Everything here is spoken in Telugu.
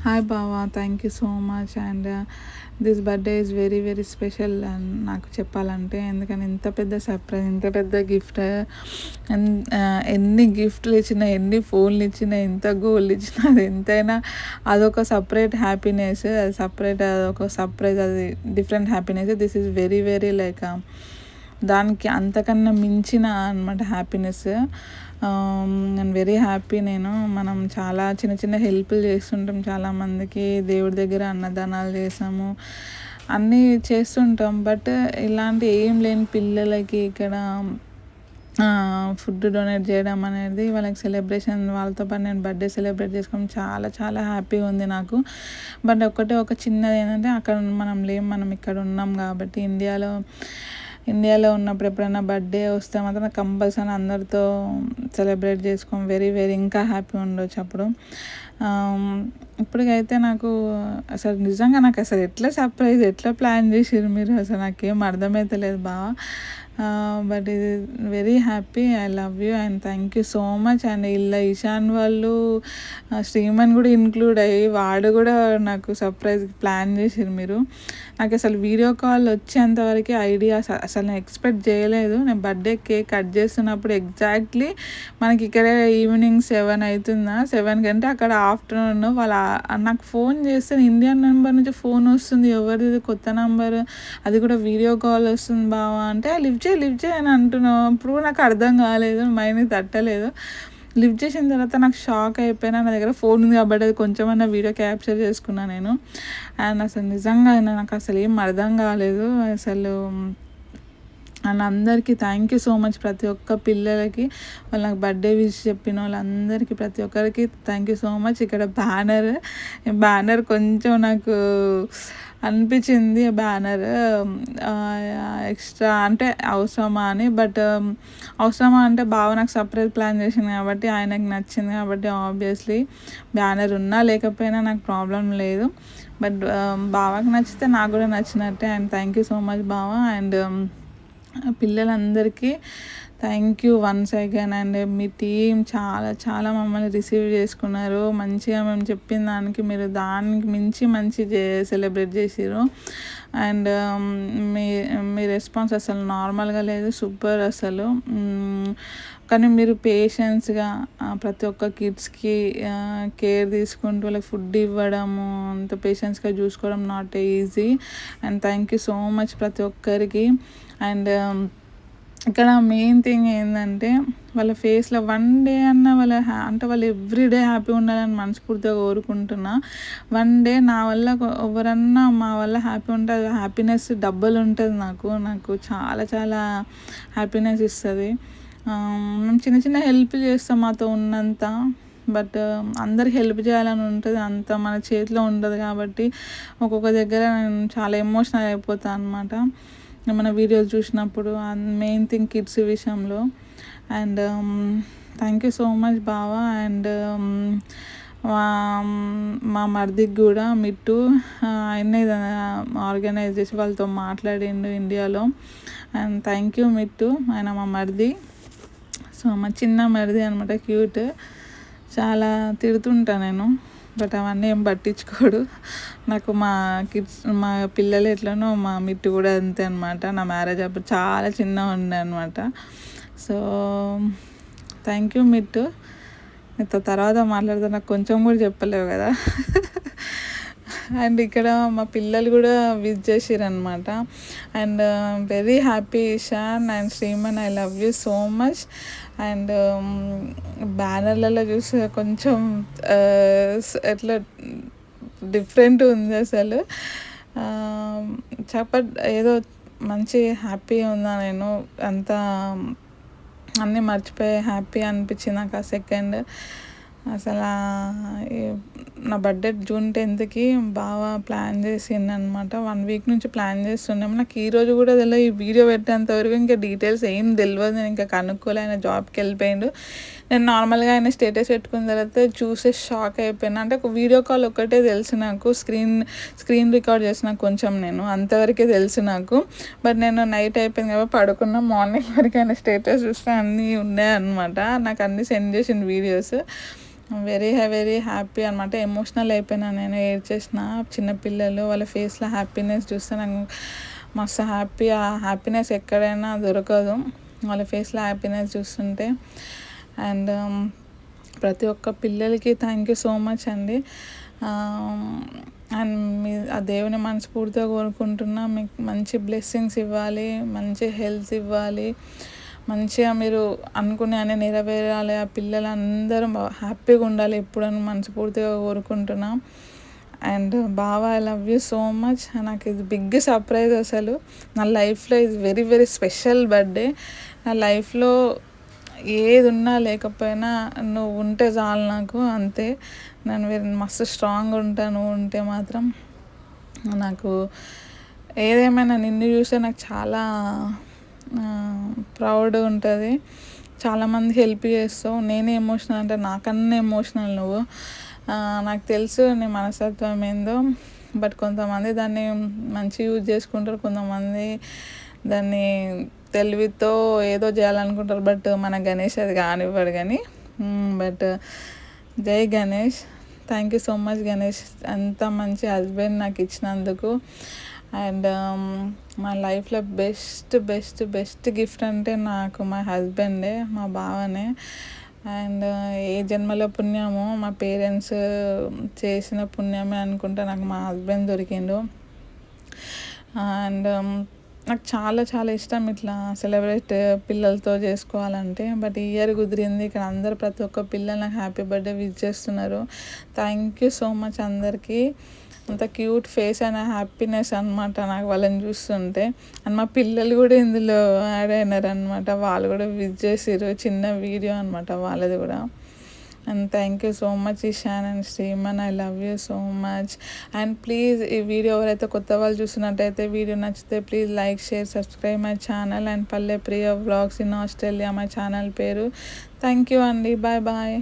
హాయ్ బావా, thank you so much. And this birthday is very very special and నాకు చెప్పాలంటే, ఎందుకని ఇంత పెద్ద సర్ప్రైజ్, ఇంత పెద్ద గిఫ్ట్, ఎన్ని గిఫ్ట్లు ఇచ్చినా, ఎన్ని ఫోన్లు ఇచ్చినా, ఎంత గోల్డ్ ఇచ్చినా, అది ఎంతైనా అదొక సపరేట్ హ్యాపీనెస్, అది సపరేట్, అదొక సర్ప్రైజ్, అది different happiness. This is very very like దానికి అంతకన్నా మించిన అనమాట హ్యాపీనెస్. నేను వెరీ హ్యాపీ. మనం చాలా చిన్న చిన్న హెల్ప్లు చేస్తుంటాం చాలామందికి, దేవుడి దగ్గర అన్నదానాలు చేసాము, అన్నీ చేస్తుంటాం. బట్ ఇలాంటి ఏం లేని పిల్లలకి ఇక్కడ ఫుడ్ డొనేట్ చేయడం అనేది, వాళ్ళకి సెలబ్రేషన్, వాళ్ళతో పాటు నేను బర్త్డే సెలబ్రేట్ చేసుకోవడం చాలా చాలా హ్యాపీగా ఉంది నాకు. బట్ ఒక చిన్నది ఏంటంటే, అక్కడ మనం ఇక్కడ ఉన్నాం కాబట్టి, ఇండియాలో ఉన్నప్పుడు ఎప్పుడైనా బర్త్డే వస్తే మాత్రం కంపల్సరీ అందరితో సెలబ్రేట్ చేసుకోం, వెరీ వెరీ ఇంకా హ్యాపీ ఉండొచ్చు అప్పుడు. ఇప్పటికైతే నాకు అసలు నిజంగా నాకు అసలు ఎట్లా సర్ప్రైజ్, ఎట్లా ప్లాన్ చేసిర్రు మీరు, అసలు నాకేం అర్థమవుతలేదు బావ. బట్ ఇది very happy. I love you and thank you so much. And ఇలా ఇషాన్ వాళ్ళు, శ్రీమన్ కూడా ఇంక్లూడ్ అయ్యి, వాడు కూడా నాకు సర్ప్రైజ్ ప్లాన్ చేసిర్రు మీరు. నాకు అసలు వీడియో కాల్ వచ్చేంతవరకు ఐడియా అసలు నేను ఎక్స్పెక్ట్ చేయలేదు. నేను బర్త్డే కేక్ కట్ చేస్తున్నప్పుడు ఎగ్జాక్ట్లీ మనకి ఇక్కడ ఈవినింగ్ 7 అవుతుందా, 7 కంటే అక్కడ ఆఫ్టర్నూన్ నాకు ఫోన్ చేస్తే, ఇండియన్ నెంబర్ నుంచి ఫోన్ వస్తుంది, ఎవరిది కొత్త నెంబర్, అది కూడా వీడియో కాల్ వస్తుంది బావా అంటే, లిఫ్ట్ చేయి అని అంటున్నావు. అప్పుడు నాకు అర్థం కాలేదు, మైండ్ తట్టలేదు. లిఫ్ట్ చేసిన తర్వాత నాకు షాక్ అయిపోయినా. నా దగ్గర ఫోన్ ఉంది కాబట్టి అది కొంచెమన్నా వీడియో క్యాప్చర్ చేసుకున్నాను నేను. అండ్ అసలు నిజంగా నాకు అసలు ఏం అర్థం కాలేదు అసలు. అండ్ అందరికీ థ్యాంక్ యూ సో మచ్. ప్రతి ఒక్క పిల్లలకి, వాళ్ళు నాకు బర్త్డే విష్ చెప్పిన వాళ్ళందరికీ, ప్రతి ఒక్కరికి థ్యాంక్ యూ సో మచ్. ఇక్కడ బ్యానర్ కొంచెం నాకు అనిపించింది, బ్యానర్ ఎక్స్ట్రా అంటే అవసరమా అని. బట్ అవసరమా అంటే బావ నాకు సపరేట్ ప్లాన్ చేసింది కాబట్టి, ఆయనకు నచ్చింది కాబట్టి, ఆబ్వియస్లీ బ్యానర్ ఉన్నా లేకపోయినా నాకు ప్రాబ్లం లేదు. బట్ బావకి నచ్చితే నాకు కూడా నచ్చినట్టే. And thank you so much బావ. అండ్ పిల్లలందరికీ thank you once again. And me team చాలా చాలా మమ్మల్ని రిసీవ్ చేసుకున్నారు మంచిగా. మేము చెప్పిన దానికి మీరు దానికి మించి మంచి సెలబ్రేట్ చేసిర్రు. అండ్ మీ రెస్పాన్స్ అసలు నార్మల్గా లేదు, సూపర్ అసలు. కానీ మీరు పేషెన్స్గా ప్రతి ఒక్క కిడ్స్కి కేర్ తీసుకుంటూ వాళ్ళకి ఫుడ్ ఇవ్వడము, అంత పేషెన్స్గా చూసుకోవడం not easy. And thank you so much ప్రతి ఒక్కరికి. అండ్ ఇక్కడ మెయిన్ థింగ్ ఏంటంటే, వాళ్ళ ఫేస్లో వన్ డే అన్న వాళ్ళు ఎవ్రీడే హ్యాపీ ఉండాలని మనస్ఫూర్తిగా కోరుకుంటున్నా. వన్ డే నా వల్ల ఎవరన్నా మా వల్ల హ్యాపీ ఉంటే, అది హ్యాపీనెస్ డబుల్ ఉంటుంది. నాకు చాలా చాలా హ్యాపీనెస్ ఇస్తుంది. మేము చిన్న చిన్న హెల్ప్ చేస్తాం మాతో ఉన్నంత. బట్ అందరికి హెల్ప్ చేయాలని ఉంటుంది, అంత మన చేతిలో ఉండదు కాబట్టి ఒక్కొక్క దగ్గర నేను చాలా ఎమోషనల్ అయిపోతాను అనమాట మన వీడియోలు చూసినప్పుడు. మెయిన్ థింగ్ కిడ్స్ విషయంలో. And thank you so much బావా. అండ్ మా మరిదికి కూడా మిట్టు ఆయనే ఆర్గనైజ్ చేసి వాళ్ళతో మాట్లాడిండు ఇండియాలో. అండ్ థ్యాంక్ యూ మిట్టు, ఆయన మా మరిది. సో మా చిన్న మరిది అనమాట, క్యూట్. చాలా తిడుతుంటా నేను, బట్ అవన్నీ ఏం పట్టించుకోడు. నాకు మా పిల్లలు ఎట్లనో మా మిట్టు కూడా అంతే అనమాట. నా మ్యారేజ్ అప్పుడు చాలా చిన్నగా ఉండే అనమాట. So thank you Mittu. నీతో తర్వాత మాట్లాడితే నాకు కొంచెం కూడా చెప్పలేవు కదా. అండ్ ఇక్కడ మా పిల్లలు కూడా విజ్ చేసిర్రు అనమాట. And very happy Ishan and Sriman, I love you so much. And బ్యానర్లలో చూసి కొంచెం ఎట్లా డిఫరెంట్ ఉంది అసలు. ఏదో మంచి హ్యాపీ ఉందా, నేను అంతా అన్నీ మర్చిపోయి హ్యాపీ అనిపించింది నాకు ఆ సెకండ్. అసలు నా బర్త్డే June 10th బాగా ప్లాన్ చేసిండు అనమాట. 1 week నుంచి ప్లాన్ చేస్తున్నాము. నాకు ఈరోజు కూడా తెలియదు, ఈ వీడియో పెట్టేంతవరకు ఇంకా డీటెయిల్స్ ఏం తెలియదు. నేను ఇంకా కనుక్కోలే, ఆయన జాబ్కి వెళ్ళిపోయిండు. నేను నార్మల్గా ఆయన స్టేటస్ పెట్టుకున్న తర్వాత చూసే షాక్ అయిపోయినా. అంటే ఒక వీడియో కాల్ ఒక్కటే తెలుసు నాకు, స్క్రీన్ రికార్డ్ చేసిన కొంచెం, నేను అంతవరకే తెలుసు నాకు. బట్ నేను నైట్ అయిపోయింది కాబట్టి పడుకున్నా. మార్నింగ్ వరకు ఆయన స్టేటస్ చూస్తే అన్నీ ఉన్నాయి అనమాట. నాకు అన్నీ సెండ్ చేసిన వీడియోస్. వెరీ వెరీ హ్యాపీ అనమాట. ఎమోషనల్ అయిపోయినా నేను, ఏడ్చేసిన. చిన్నపిల్లలు వాళ్ళ ఫేస్లో హ్యాపీనెస్ చూస్తే నాకు మస్తు హ్యాపీ. ఆ హ్యాపీనెస్ ఎక్కడైనా దొరకదు వాళ్ళ ఫేస్లో హ్యాపీనెస్ చూస్తుంటే. అండ్ ప్రతి ఒక్క పిల్లలకి థ్యాంక్ యూ సో మచ్ అండి. అండ్ ఆ దేవుని మనస్ఫూర్తిగా కోరుకుంటున్నా, మీకు మంచి బ్లెస్సింగ్స్ ఇవ్వాలి, మంచి హెల్త్ ఇవ్వాలి, మంచిగా మీరు అనుకునే అన్నీ నెరవేరాలి, ఆ పిల్లలందరూ హ్యాపీగా ఉండాలి ఎప్పుడని మనస్ఫూర్తిగా కోరుకుంటున్నా. అండ్ బావ, I love you so much. నాకు ఇది బిగ్ సర్ప్రైజ్ అసలు. నా లైఫ్లో ఇది వెరీ వెరీ స్పెషల్ బర్త్డే. నా లైఫ్లో ఏది ఉన్నా లేకపోయినా నువ్వు ఉంటే చాలు నాకు, అంతే. నేను మస్తు స్ట్రాంగ్ ఉంటాను నువ్వు ఉంటే మాత్రం. నాకు ఏదేమైనా నిన్ను చూస్తే నాకు చాలా ప్రౌడ్ ఉంటుంది. చాలామంది హెల్ప్ చేస్తావు. నేనే ఎమోషనల్ అంటే నాకన్నా ఎమోషనల్ నువ్వు. నాకు తెలుసు నీ మనస్తత్వం ఏందో. బట్ కొంతమంది దాన్ని మంచి యూజ్ చేసుకుంటారు, కొంతమంది దాన్ని తెలివితో ఏదో చేయాలనుకుంటారు. బట్ మన గణేష్ అది కానివ్వడు. కానీ బట్ జై Ganesh. Thank you so much Ganesh, అంత మంచి హస్బెండ్ నాకు ఇచ్చినందుకు. అండ్ మా లైఫ్లో బెస్ట్ బెస్ట్ బెస్ట్ గిఫ్ట్ అంటే నాకు మా హస్బెండే, మా బావనే. అండ్ ఏ జన్మలో పుణ్యమో, మా పేరెంట్స్ చేసిన పుణ్యమే అనుకుంటా నాకు మా హస్బెండ్ దొరికిండు. అండ్ నాకు చాలా చాలా ఇష్టం ఇట్లా సెలబ్రేట్ పిల్లలతో చేసుకోవాలంటే. బట్ ఈ ఇయర్ కుదిరింది. ఇక్కడ అందరు ప్రతి ఒక్క పిల్లలు నాకు హ్యాపీ బర్త్డే విష్ చేస్తున్నారు. థ్యాంక్ యూ సో మచ్ అందరికీ. అంత క్యూట్ ఫేస్ అయిన హ్యాపీనెస్ అనమాట నాకు వాళ్ళని చూస్తుంటే. అండ్ మా పిల్లలు కూడా ఇందులో యాడ్ అయినారు అనమాట. వాళ్ళు కూడా విష్ చేసారు, చిన్న వీడియో అనమాట వాళ్ళది కూడా. And thank you so much Ishan and Sriman, I love you so much. And please ఈ వీడియో ఎవరైతే కొత్త వాళ్ళు చూసినట్టయితే వీడియో నచ్చితే please like, share, subscribe my channel. And Palle Priya vlogs in Australia my channel పేరు. థ్యాంక్ యూ అండి. Bye bye.